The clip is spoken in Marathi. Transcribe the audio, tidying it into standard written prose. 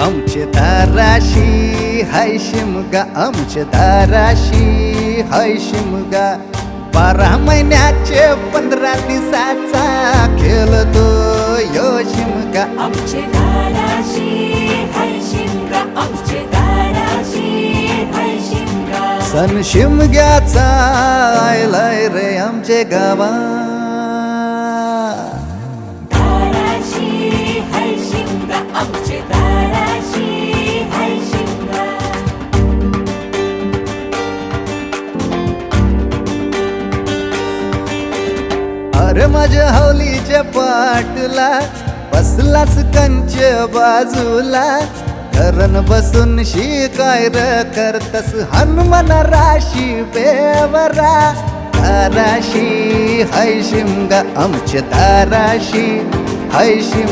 आमचे दाराशी हाय शिमगा, आमचे दाराशी हाय शिमगा. 12 महिन्याचे 15 दिवसाचा खेळतो यो शिमगा. आमचे दाराशी हाय शिमगा, आमचे दाराशी हाय शिमगा. सण शिमग्याचा आयलाय रे आमचे गावा. दाराशी हाय शिमगा, आमचे दाराशी हाय शिमगा. अरे माझ्या हौलीच्या पाटला बसलास कंच बाजूला. धरण बसून शिकाय र करतस हनुमान राशी बेवरा. दाराशी हाय शिमगा, आमच्या दाराशी हाय शिमगा.